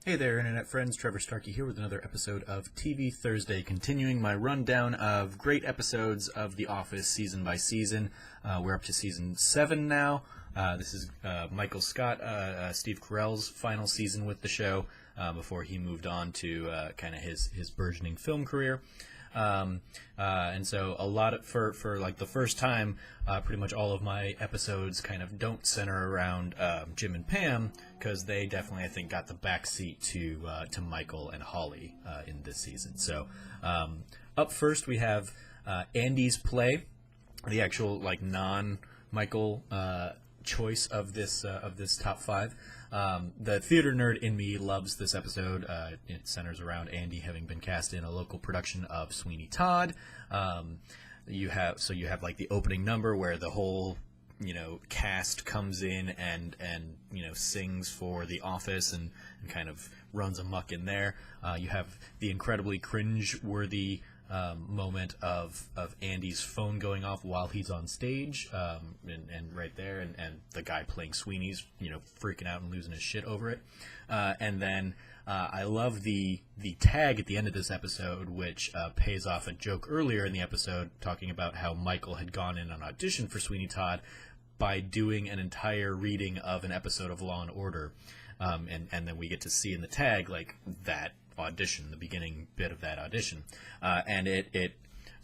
Hey there, Internet friends. Trevor Starkey here with another episode of TV Thursday, continuing my rundown of great episodes of The Office season by season. We're up to season 7 now. This is Michael Scott, Steve Carell's final season with the show before he moved on to kind of his burgeoning film career. And so a lot for like the first time, pretty much all of my episodes kind of don't center around Jim and Pam, because they definitely, I think, got the backseat to Michael and Holly in this season. So up first we have Andy's play, the actual like non-Michael choice of this top 5. The theater nerd in me loves this episode. It centers around Andy having been cast in a local production of Sweeney Todd. You have like the opening number where the whole cast comes in and sings for The Office and kind of runs amok in there. You have the incredibly cringe-worthy moment of Andy's phone going off while he's on stage, and right there, and the guy playing Sweeney's freaking out and losing his shit over it. And then I love the tag at the end of this episode, which pays off a joke earlier in the episode talking about how Michael had gone in an audition for Sweeney Todd by doing an entire reading of an episode of Law and Order, and then we get to see in the tag like that audition, the beginning bit of that audition, and it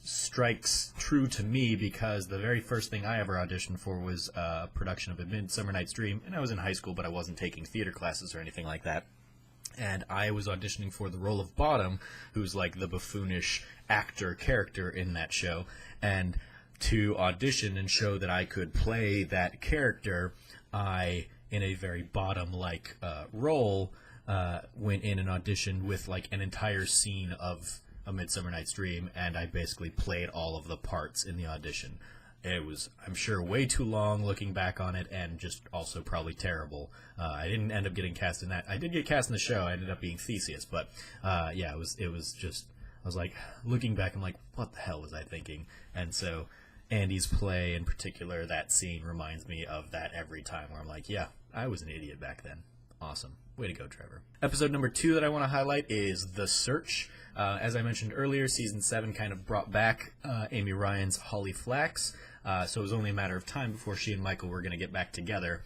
strikes true to me because the very first thing I ever auditioned for was a production of A Midsummer Night's Dream, and I was in high school, but I wasn't taking theater classes or anything like that. And I was auditioning for the role of Bottom, who's like the buffoonish actor character in that show. And to audition and show that I could play that character, I, in a very Bottom-like role, went in and auditioned with like an entire scene of A Midsummer Night's Dream, and I basically played all of the parts in the audition. It was, I'm sure, way too long looking back on it, and just also probably terrible. I didn't end up getting cast in that. I did get cast in the show. I ended up being Theseus, but yeah, it was just, I was like, looking back, I'm like, what the hell was I thinking? And so Andy's play in particular, that scene reminds me of that every time, where I'm like, yeah, I was an idiot back then. Awesome. Way to go, Trevor. Episode number 2 that I want to highlight is The Search. As I mentioned earlier, season 7 kind of brought back Amy Ryan's Holly Flax, so it was only a matter of time before she and Michael were going to get back together.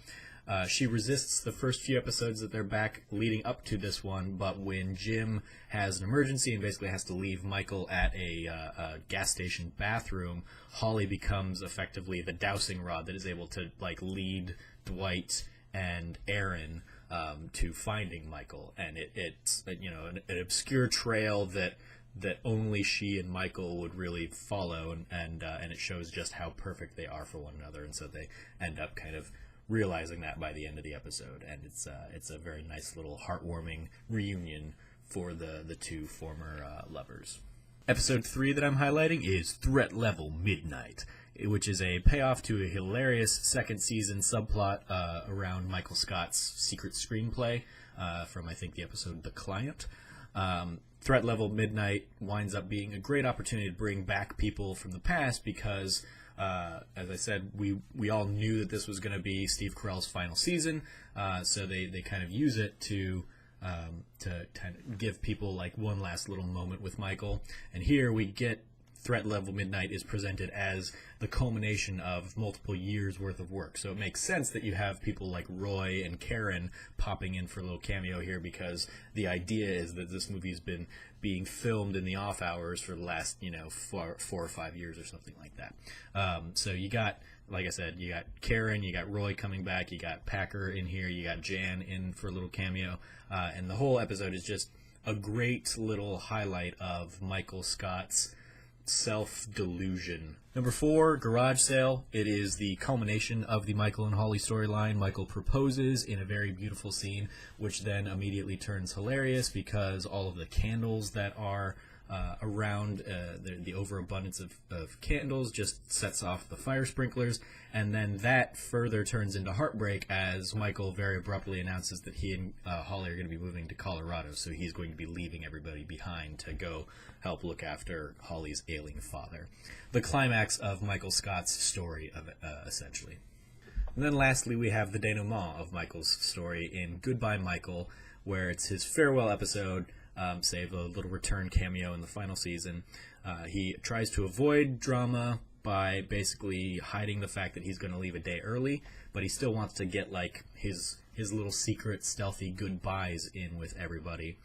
She resists the first few episodes that they're back leading up to this one, but when Jim has an emergency and basically has to leave Michael at a gas station bathroom, Holly becomes effectively the dowsing rod that is able to like lead Dwight and Aaron to finding Michael, and it's an obscure trail that only she and Michael would really follow, and it shows just how perfect they are for one another, and so they end up kind of realizing that by the end of the episode, and it's a very nice little heartwarming reunion for the two former lovers. Episode 3 that I'm highlighting is Threat Level Midnight, which is a payoff to a hilarious second season subplot around Michael Scott's secret screenplay from, I think, the episode The Client. Threat Level Midnight winds up being a great opportunity to bring back people from the past because, as I said, we all knew that this was going to be Steve Carell's final season, so they kind of use it to kind of give people like one last little moment with Michael. And here we get Threat Level Midnight is presented as the culmination of multiple years worth of work. So it makes sense that you have people like Roy and Karen popping in for a little cameo here, because the idea is that this movie's been being filmed in the off hours for the last 4 or 5 years or something like that. So you got, like I said, you got Karen, you got Roy coming back, you got Packer in here, you got Jan in for a little cameo, and the whole episode is just a great little highlight of Michael Scott's self-delusion. Number 4, Garage Sale. It is the culmination of the Michael and Holly storyline. Michael proposes in a very beautiful scene, which then immediately turns hilarious because all of the candles that are around, the overabundance of candles just sets off the fire sprinklers, and then that further turns into heartbreak as Michael very abruptly announces that he and Holly are going to be moving to Colorado, so he's going to be leaving everybody behind to go help look after Holly's ailing father. The climax of Michael Scott's story, essentially. And then lastly, we have the denouement of Michael's story in Goodbye, Michael, where it's his farewell episode, save a little return cameo in the final season. He tries to avoid drama by basically hiding the fact that he's going to leave a day early, but he still wants to get like his little secret stealthy goodbyes in with everybody.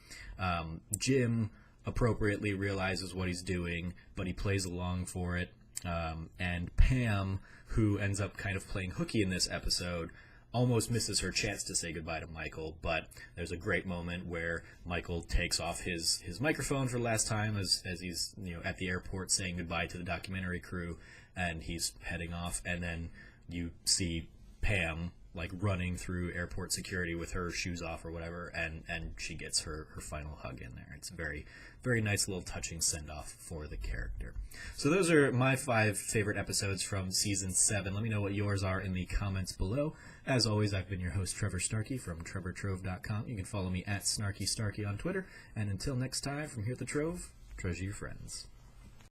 Jim appropriately realizes what he's doing, but he plays along for it. And Pam, who ends up kind of playing hooky in this episode, almost misses her chance to say goodbye to Michael, but there's a great moment where Michael takes off his microphone for the last time as he's at the airport saying goodbye to the documentary crew, and he's heading off, and then you see Pam like running through airport security with her shoes off or whatever, and she gets her final hug in there. It's a very, very nice little touching send-off for the character. So those are my 5 favorite episodes from Season 7. Let me know what yours are in the comments below. As always, I've been your host, Trevor Starkey from TrevorTrove.com. You can follow me at SnarkyStarkey on Twitter. And until next time, from here at the Trove, treasure your friends.